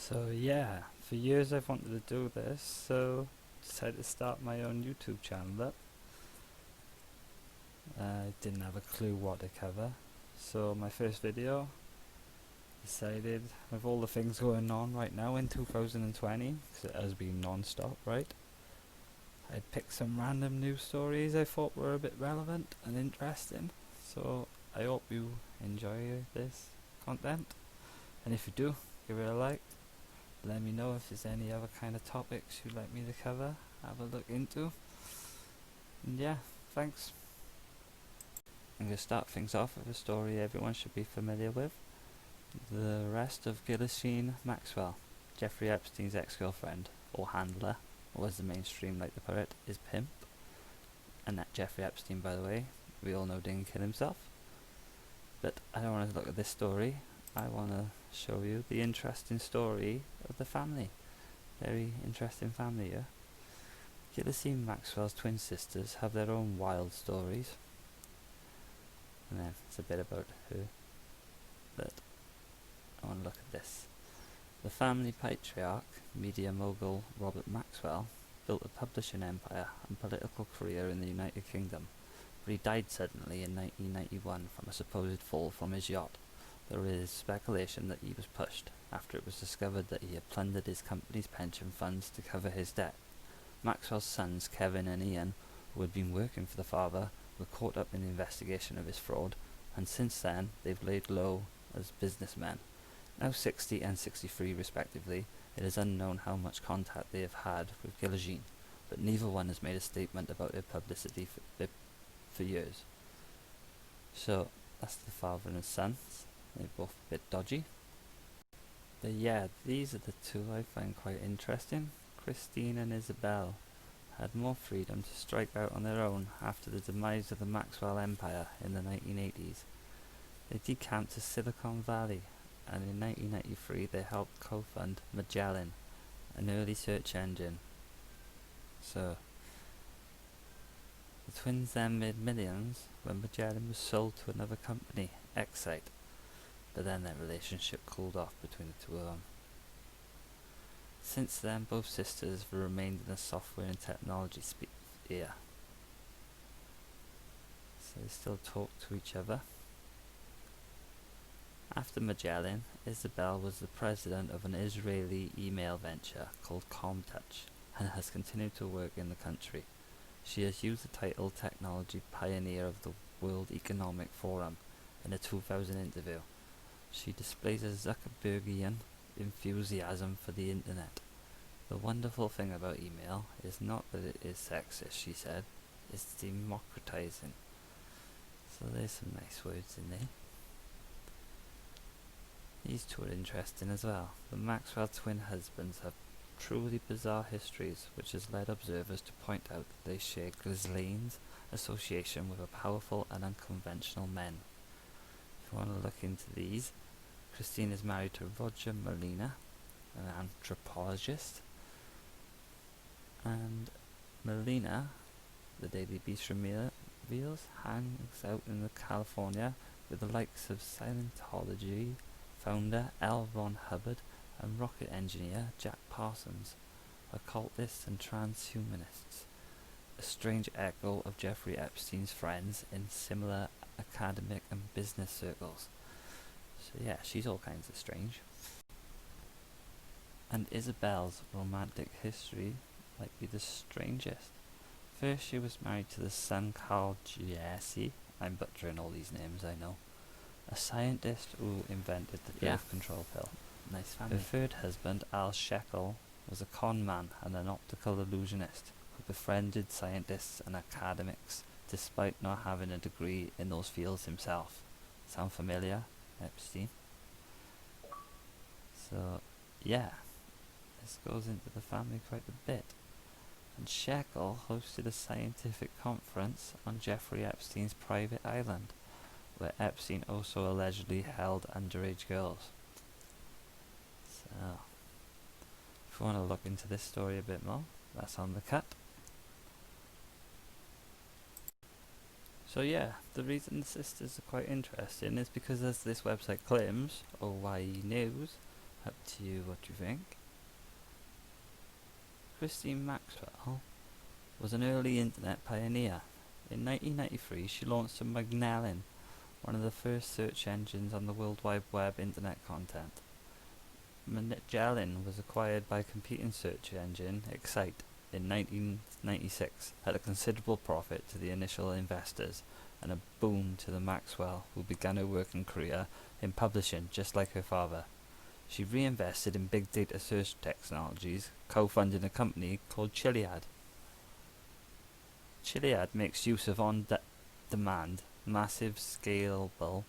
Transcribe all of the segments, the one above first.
So yeah, for years I've wanted to do this, so decided to start my own YouTube channel up. I didn't have a clue what to cover, so my first video decided with all the things going on right now in 2020, because it has been non-stop, right? I picked some random news stories I thought were a bit relevant and interesting, so I hope you enjoy this content, and if you do, give it a like. Let me know if there's any other kind of topics you'd like me to cover, have a look into. And yeah, thanks. I'm going to start things off with a story everyone should be familiar with. The arrest of Ghislaine Maxwell, Jeffrey Epstein's ex-girlfriend, or handler, or as the mainstream like to put it, is pimp. And that Jeffrey Epstein, by the way, we all know didn't kill himself. But I don't want to look at this story. I want to show you the interesting story of the family. Very interesting family, yeah? Ghislaine Maxwell's twin sisters have their own wild stories. And then it's a bit about her. But I want to look at this. The family patriarch, media mogul Robert Maxwell, built a publishing empire and political career in the United Kingdom, but he died suddenly in 1991 from a supposed fall from his yacht. There is speculation that he was pushed after it was discovered that he had plundered his company's pension funds to cover his debt. Maxwell's sons, Kevin and Ian, who had been working for the father, were caught up in the investigation of his fraud, and since then they've laid low as businessmen. Now 60 and 63 respectively, it is unknown how much contact they have had with Ghislaine, but neither one has made a statement about their publicity for years. So that's the father and sons. They're both a bit dodgy. But yeah, these are the two I find quite interesting. Christine and Isabel had more freedom to strike out on their own after the demise of the Maxwell Empire in the 1980s. They decamped to Silicon Valley, and in 1993 they helped co-fund Magellan, an early search engine. So, the twins then made millions when Magellan was sold to another company, Excite, but then their relationship cooled off between the two of them. Since then, both sisters have remained in the software and technology sphere. So they still talk to each other. After Magellan, Isabel was the president of an Israeli email venture called ComTouch and has continued to work in the country. She has used the title Technology Pioneer of the World Economic Forum in a 2000 interview. She displays a Zuckerbergian enthusiasm for the internet. The wonderful thing about email is not that it is sexist, she said, it's democratizing. So there's some nice words in there. These two are interesting as well. The Maxwell twin husbands have truly bizarre histories, which has led observers to point out that they share Ghislaine's association with a powerful and unconventional men. If you want to look into these, Christine is married to Roger Molina, an anthropologist, and Molina, the Daily Beast reveals, hangs out in California with the likes of Scientology founder L. Ron Hubbard and rocket engineer Jack Parsons, occultists and transhumanists, a strange echo of Jeffrey Epstein's friends in similar academic and business circles. So yeah, she's all kinds of strange. And Isabel's romantic history might be the strangest. First she was married to the son Carl Jesse, I'm butchering all these names I know, a scientist who invented the birth control pill. Nice family. Her third husband, Al Shekel, was a con man and an optical illusionist who befriended scientists and academics despite not having a degree in those fields himself. Sound familiar, Epstein? So, yeah, this goes into the family quite a bit. And Shekel hosted a scientific conference on Jeffrey Epstein's private island, where Epstein also allegedly held underage girls. So, if you want to look into this story a bit more, that's on the cut. So yeah, the reason the sisters are quite interesting is because, as this website claims, OYE News, Up to you what you think. Ghislaine Maxwell was an early internet pioneer. In 1993 she launched a Magellan, one of the first search engines on the World Wide Web internet content. Magellan was acquired by competing search engine Excite in 1996 at a considerable profit to the initial investors and a boom to the Maxwell, who began her working career in publishing just like her father. She reinvested in big data search technologies, co-funding a company called Chiliad. Chiliad makes use of on-demand, massive scalable,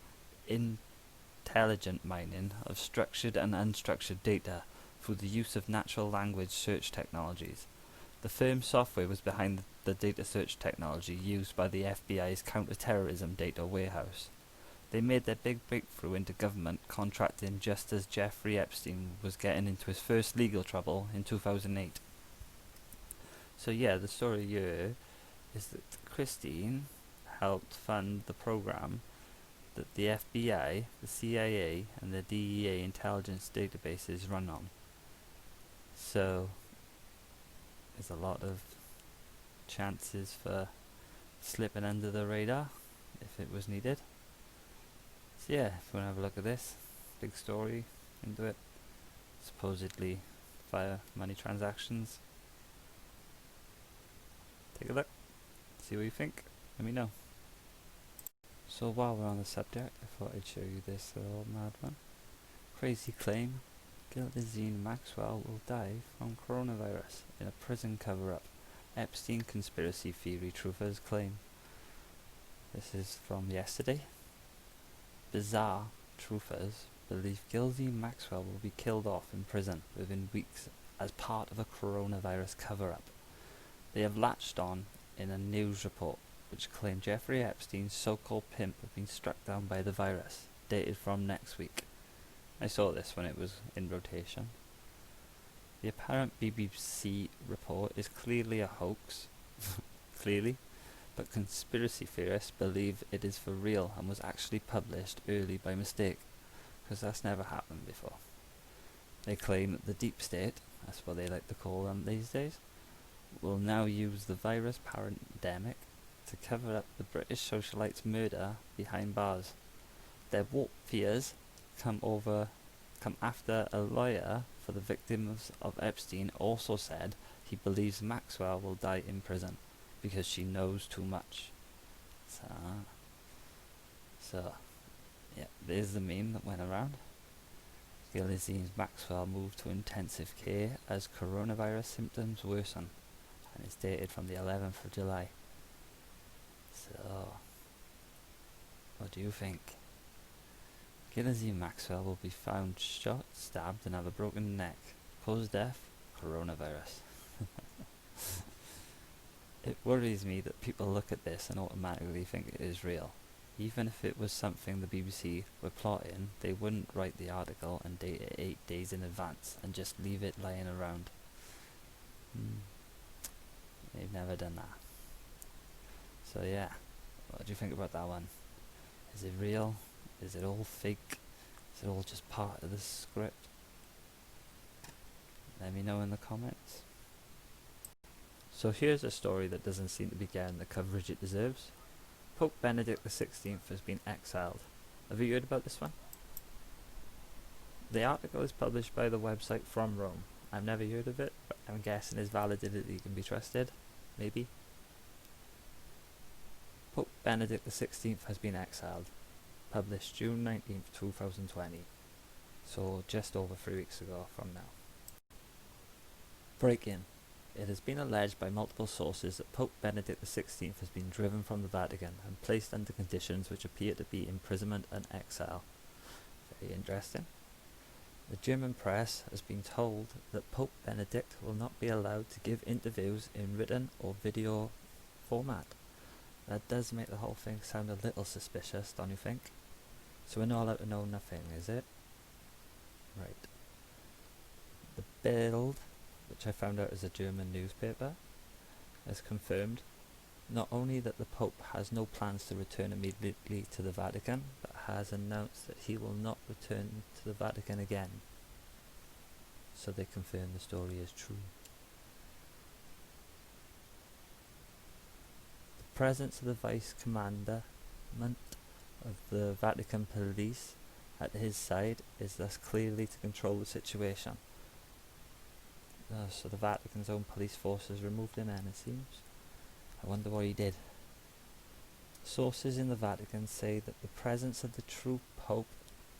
intelligent mining of structured and unstructured data through the use of natural language search technologies. The firm's software was behind the data search technology used by the FBI's counter-terrorism data warehouse. They made their big breakthrough into government contracting just as Jeffrey Epstein was getting into his first legal trouble in 2008. So yeah, the story here is that Christine helped fund the program that the FBI, the CIA, and the DEA intelligence databases run on. So there's a lot of chances for slipping under the radar if it was needed. So yeah, if you want to have a look at this, big story into it, supposedly via money transactions. Take a look, see what you think, let me know. So while we're on the subject, I thought I'd show you this little mad one. Crazy claim, Ghislaine Maxwell will die from coronavirus in a prison cover-up. Epstein conspiracy theory truthers claim. This is from yesterday. Bizarre truthers believe Ghislaine Maxwell will be killed off in prison within weeks as part of a coronavirus cover-up. They have latched on in a news report which claimed Jeffrey Epstein's so-called pimp had been struck down by the virus, dated from next week. I saw this when it was in rotation. The apparent BBC report is clearly a hoax, clearly, but conspiracy theorists believe it is for real and was actually published early by mistake, because that's never happened before. They claim that the deep state, that's what they like to call them these days, will now use the virus pandemic to cover up the British socialite's murder behind bars. Their warped fears come after a lawyer for the victims of Epstein also said he believes Maxwell will die in prison because she knows too much. So yeah, there's the meme that went around. Ghislaine Maxwell moved to intensive care as coronavirus symptoms worsen, and it's dated from the 11th of July. So, what do you think? Ghislaine Maxwell will be found shot, stabbed and have a broken neck. Cause death? Coronavirus. It worries me that people look at this and automatically think it is real. Even if it was something the BBC were plotting, they wouldn't write the article and date it 8 days in advance and just leave it lying around. They've never done that. So yeah, what do you think about that one? Is it real? Is it all fake? Is it all just part of the script? Let me know in the comments. So here's a story that doesn't seem to be getting the coverage it deserves. Pope Benedict XVI has been exiled. Have you heard about this one? The article is published by the website From Rome. I've never heard of it, but I'm guessing its validity can be trusted. Maybe. Pope Benedict XVI has been exiled. Published June 19th, 2020. So just over 3 weeks ago from now. Break-in. It has been alleged by multiple sources that Pope Benedict XVI has been driven from the Vatican and placed under conditions which appear to be imprisonment and exile. Very interesting. The German press has been told that Pope Benedict will not be allowed to give interviews in written or video format. That does make the whole thing sound a little suspicious, don't you think? So we're not allowed to know nothing, is it? Right. The Bild, which I found out is a German newspaper, has confirmed not only that the Pope has no plans to return immediately to the Vatican, but has announced that he will not return to the Vatican again. so they confirm the story is true. The presence of the Vice Commandant of the Vatican Police at his side is thus clearly to control the situation. So the Vatican's own police forces removed him, and it seems. I wonder what he did. Sources in the Vatican say that the presence of the true Pope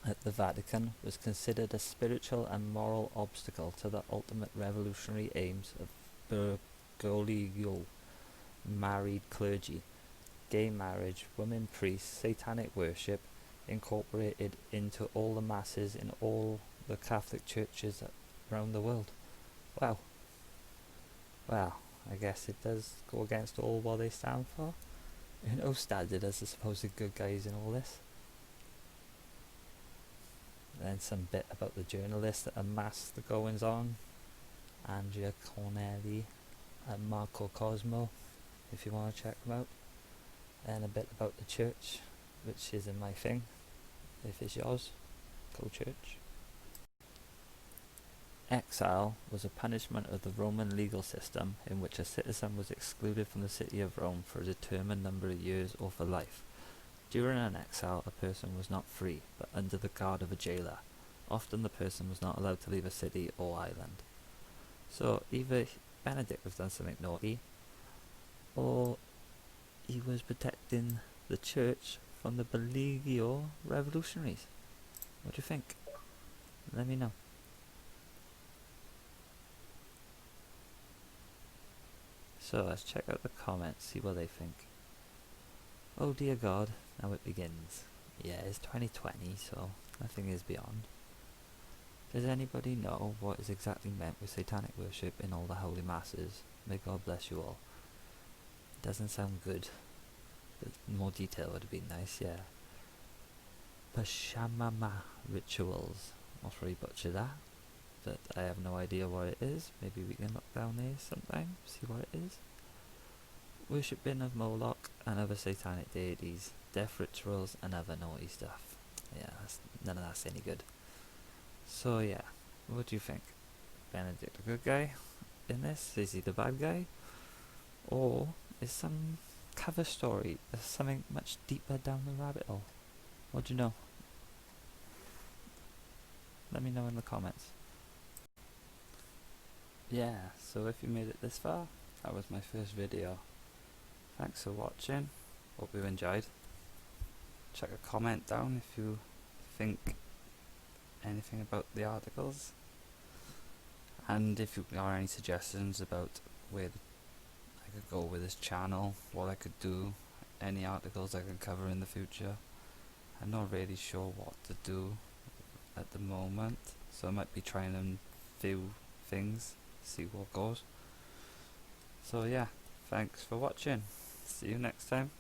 at the Vatican was considered a spiritual and moral obstacle to the ultimate revolutionary aims of Bergoglio, married clergy, gay marriage, women priests, satanic worship, incorporated into all the masses in all the Catholic churches around the world. Wow. Well, I guess it does go against all what they stand for. Who knows standard as the supposed good guys in all this? Then some bit about the journalists that amassed the goings on. Andrea Cornelli and Marco Cosmo, if you want to check them out. And a bit about the church, which isn't my thing. If it's yours, go church. Exile was a punishment of the Roman legal system in which a citizen was excluded from the city of Rome for a determined number of years or for life. During an exile, a person was not free, but under the guard of a jailer. Often the person was not allowed to leave a city or island. So either Benedict has done something naughty, or he was protecting the church from the Bergoglio revolutionaries. What do you think? Let me know. So let's check out the comments, see what they think. Oh dear God, now it begins. Yeah, it's 2020, so nothing is beyond. Does anybody know what is exactly meant with satanic worship in all the holy masses? May God bless you all. It doesn't sound good, but more detail would have been nice, yeah. Pashamama rituals. I'll probably butcher that, but I have no idea what it is. Maybe we can look down there sometime, see what it is. Worshipping of Moloch and other satanic deities, death rituals and other naughty stuff. Yeah, none of that's any good. So yeah, what do you think? Benedict a good guy in this? Is he the bad guy? Or is some cover story? There's something much deeper down the rabbit hole. What do you know? Let me know in the comments. Yeah, so if you made it this far, that was my first video. Thanks for watching, hope you enjoyed. Check a comment down if you think anything about the articles, and if you got any suggestions about where I could go with this channel, what I could do, any articles I could cover in the future. I'm not really sure what to do at the moment, so I might be trying a few things, see what goes. So yeah, thanks for watching, see you next time.